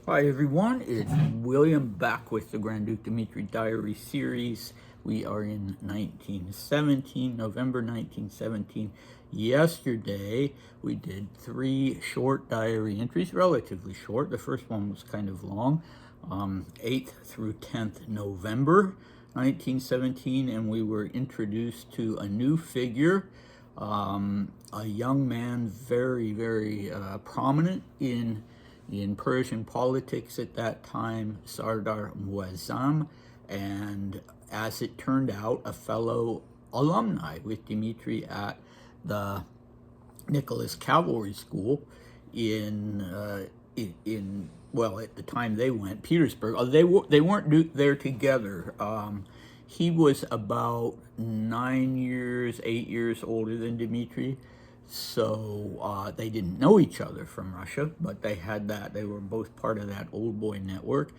Hi everyone, it's William back with the Grand Duke Dmitri Diary series. We are in 1917, November 1917. Yesterday we did three short diary entries, relatively short. The first one was kind of long, 8th through 10th November 1917, and we were introduced to a new figure, a young man very prominent in Persian politics at that time, Sardar Muazzam, and as it turned out, a fellow alumni with Dmitri at the Nicholas Cavalry School in well, at the time they went, Petersburg. They weren't there together. He was about 9 years, 8 years older than Dmitri, so they didn't know each other from Russia, but they were both part of that old boy network.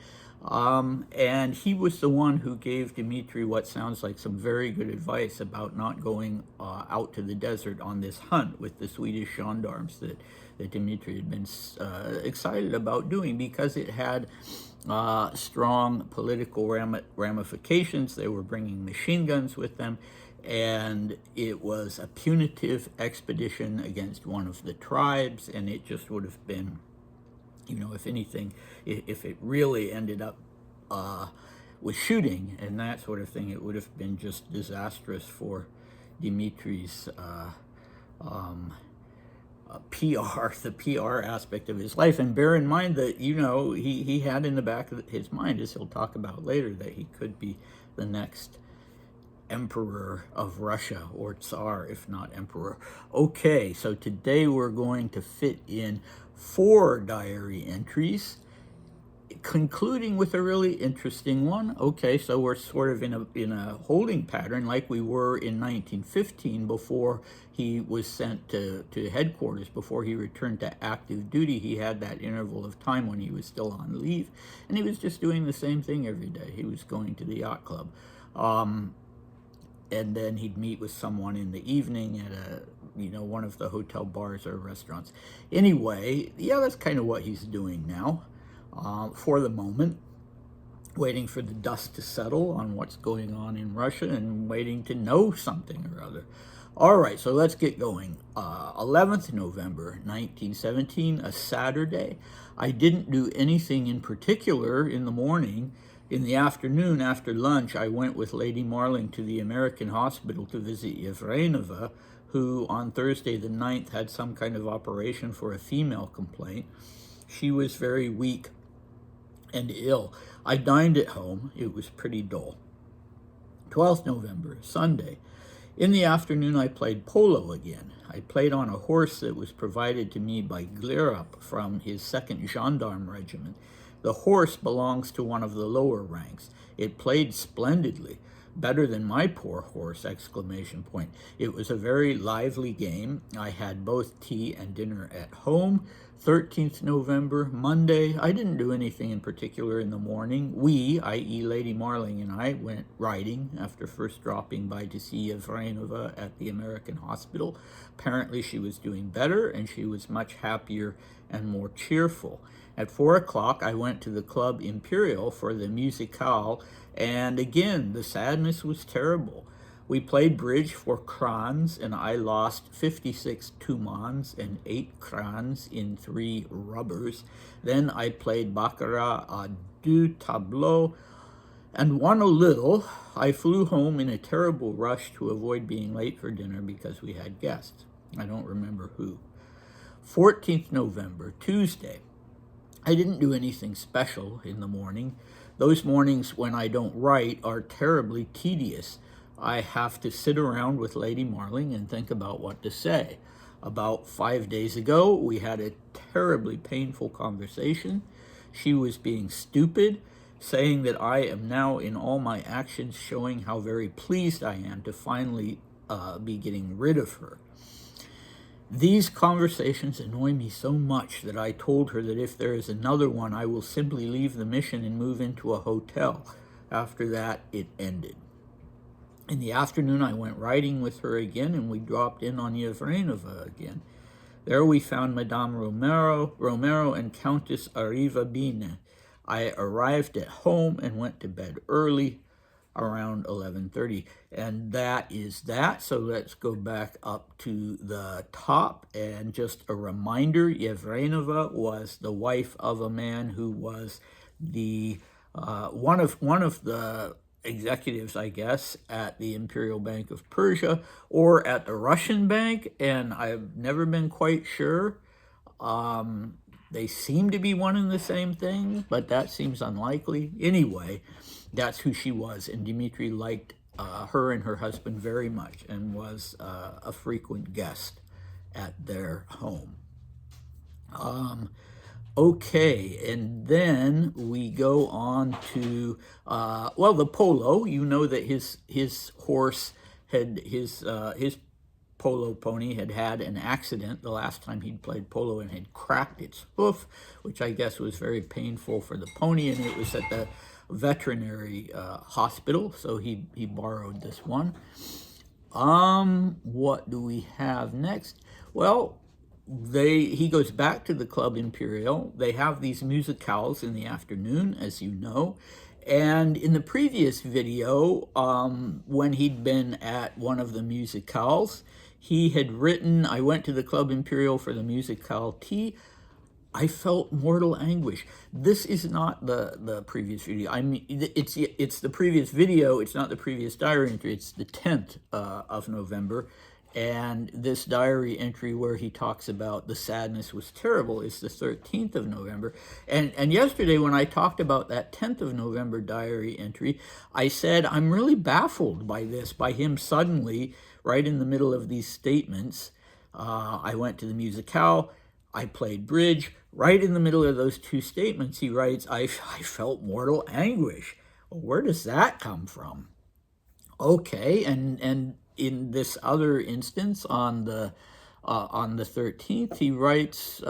And he was the one who gave Dmitri what sounds like some very good advice about not going out to the desert on this hunt with the Swedish gendarmes that Dmitri had been excited about doing, because it had strong political ramifications. They were bringing machine guns with them, and it was a punitive expedition against one of the tribes, and it just would have been, if anything, if it really ended up with shooting and that sort of thing, it would have been just disastrous for Dimitri's PR, the PR aspect of his life. And bear in mind that, he had in the back of his mind, as he'll talk about later, that he could be the next emperor of Russia, or Tsar, if not emperor. Okay, so today we're going to fit in 4 diary entries, concluding with a really interesting one. Okay, so we're sort of in a holding pattern like we were in 1915 before he was sent to headquarters, before he returned to active duty. He had that interval of time when he was still on leave, and he was just doing the same thing every day. He was going to the yacht club. And then he'd meet with someone in the evening at one of the hotel bars or restaurants. Anyway, yeah, that's kind of what he's doing now, for the moment, waiting for the dust to settle on what's going on in Russia and waiting to know something or other. All right, so let's get going. 11th November 1917, a Saturday. I didn't do anything in particular in the morning. In the afternoon, after lunch, I went with Lady Marling to the American hospital to visit Yevrainova, who on Thursday the 9th had some kind of operation for a female complaint. She was very weak and ill. I dined at home. It was pretty dull. 12th November, Sunday. In the afternoon, I played polo again. I played on a horse that was provided to me by Glirup from his 2nd Gendarme Regiment. The horse belongs to one of the lower ranks. It played splendidly, better than my poor horse, exclamation point. It was a very lively game. I had both tea and dinner at home. 13th November, Monday. I didn't do anything in particular in the morning. We, i.e. Lady Marling and I, went riding after first dropping by to see Yevrainova at the American hospital. Apparently she was doing better, and she was much happier and more cheerful. At 4 o'clock, I went to the Club Imperial for the musicale, and again, the sadness was terrible. We played bridge for crans, and I lost 56 tumans and 8 crans in 3 rubbers. Then I played baccarat à 2 tableaux and won a little. I flew home in a terrible rush to avoid being late for dinner because we had guests. I don't remember who. 14th November, Tuesday. I didn't do anything special in the morning. Those mornings when I don't write are terribly tedious. I have to sit around with Lady Marling and think about what to say. About 5 days ago, we had a terribly painful conversation. She was being stupid, saying that I am now in all my actions showing how very pleased I am to finally be getting rid of her. These conversations annoy me so much that I told her that if there is another one, I will simply leave the mission and move into a hotel. After that, it ended. In the afternoon, I went riding with her again, and we dropped in on Yevrainova again. There we found Madame Romero and Countess Arrivabene. I arrived at home and went to bed early, around 11:30, and that is that. So let's go back up to the top, and just a reminder, Yevrenova was the wife of a man who was the one of the executives, I guess, at the Imperial Bank of Persia or at the Russian bank, and I've never been quite sure. They seem to be one and the same thing, but that seems unlikely. Anyway, that's who she was, and Dmitri liked her and her husband very much and was a frequent guest at their home. Okay, and then we go on to, well, the polo. You know that his horse had, his polo pony had had an accident the last time he'd played polo and had cracked its hoof, which I guess was very painful for the pony, and it was at the veterinary hospital, so he borrowed this one. What do we have next? Well, he goes back to the Club Imperial. They have these musicales in the afternoon, as you know. And in the previous video, when he'd been at one of the musicales, he had written, I went to the Club Imperial for the musicale T. I felt mortal anguish. This is not the previous video. I mean, it's the previous video. It's not the previous diary entry. It's the 10th of November. And this diary entry where he talks about the sadness was terrible is the 13th of November. And yesterday when I talked about that 10th of November diary entry, I said, I'm really baffled by this, by him suddenly, right in the middle of these statements, I went to the musicale, I played bridge. Right in the middle of those two statements, he writes, I felt mortal anguish. Well, where does that come from? Okay, and in this other instance, on the 13th, he writes,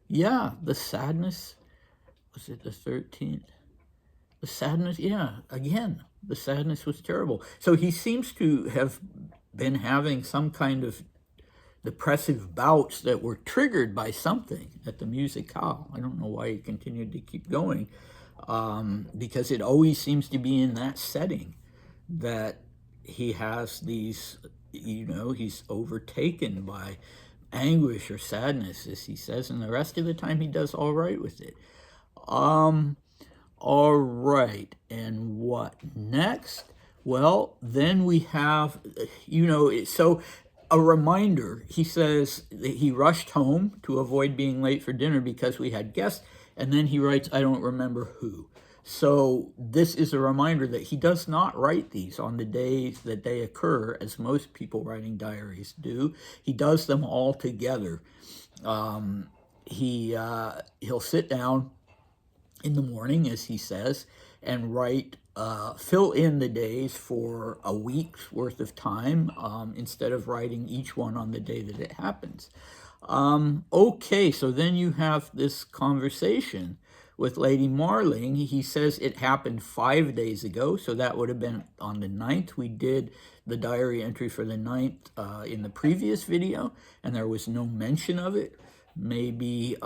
yeah, the sadness, was it the 13th? The sadness, yeah, again, the sadness was terrible. So he seems to have been having some kind of depressive bouts that were triggered by something at the musicale. I don't know why he continued to keep going, because it always seems to be in that setting that he has these, he's overtaken by anguish or sadness, as he says, and the rest of the time he does all right with it. All right, and what next? Well, then we have, so a reminder, he says that he rushed home to avoid being late for dinner because we had guests, and then he writes, I don't remember who. So this is a reminder that he does not write these on the days that they occur, as most people writing diaries do. He does them all together. He'll sit down in the morning, as he says, and write, fill in the days for a week's worth of time, instead of writing each one on the day that it happens. Okay, so then you have this conversation with Lady Marling. He says it happened 5 days ago, so that would have been on the 9th. We did the diary entry for the 9th in the previous video, and there was no mention of it. Maybe,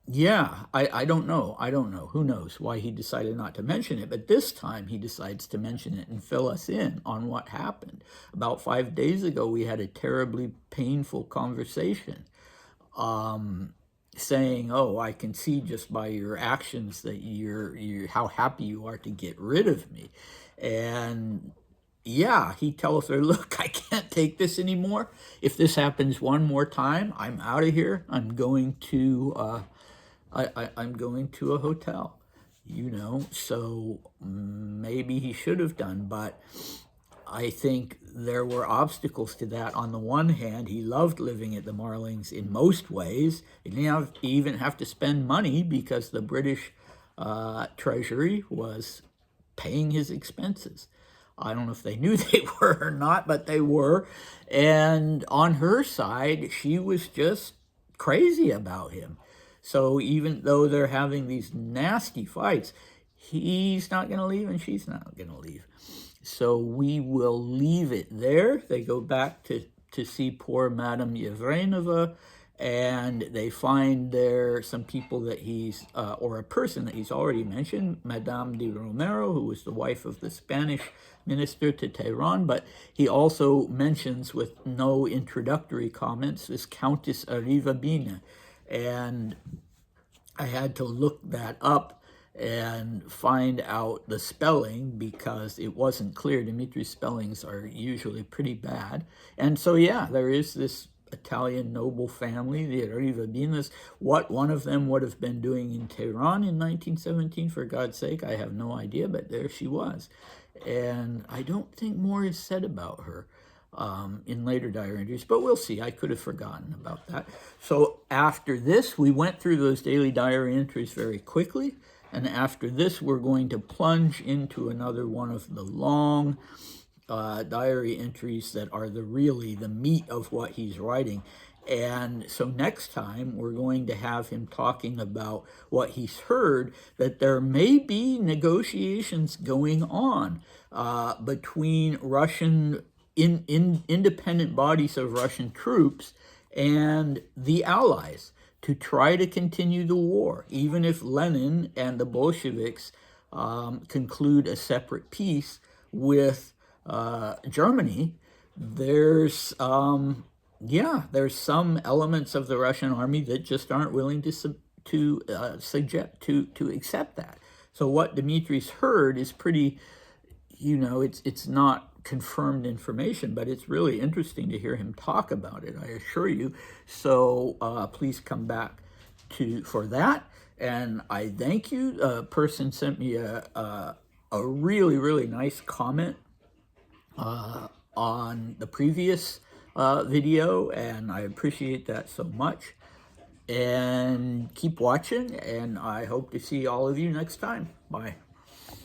yeah, I don't know. I don't know. Who knows why he decided not to mention it, but this time he decides to mention it and fill us in on what happened. About 5 days ago, we had a terribly painful conversation, saying, oh, I can see just by your actions that you're how happy you are to get rid of me. And yeah, he tells her, look, I can't take this anymore. If this happens one more time, I'm out of here. I'm going to I'm going to a hotel, so maybe he should have done, but I think there were obstacles to that. On the one hand, he loved living at the Marlings in most ways. He didn't even have to spend money because the British Treasury was paying his expenses. I don't know if they knew they were or not, but they were. And on her side, she was just crazy about him. So even though they're having these nasty fights, he's not going to leave and she's not going to leave. So we will leave it there. They go back to to see poor Madame Yevrenova, and they find there some people that he's, or a person that he's already mentioned, Madame de Romero, who was the wife of the Spanish minister to Tehran, but he also mentions, with no introductory comments, this Countess Arivabina. And I had to look that up and find out the spelling because it wasn't clear. Dmitri's spellings are usually pretty bad. And so, yeah, there is this Italian noble family, the Rivabinas. What one of them would have been doing in Tehran in 1917, for God's sake, I have no idea, but there she was. And I don't think more is said about her in later diary entries, but we'll see. I could have forgotten about that. So after this, we went through those daily diary entries very quickly, and after this, we're going to plunge into another one of the long diary entries that are really the meat of what he's writing. And so next time, we're going to have him talking about what he's heard, that there may be negotiations going on between Russian independent bodies of Russian troops and the Allies to try to continue the war, even if Lenin and the Bolsheviks conclude a separate peace with Germany. There's there's some elements of the Russian army that just aren't willing to accept that. So what Dmitri's heard is pretty, it's not confirmed information, but it's really interesting to hear him talk about it, I assure you. So please come back for that. And I thank you. A person sent me a really, really nice comment on the previous video, and I appreciate that so much. And keep watching, and I hope to see all of you next time. Bye.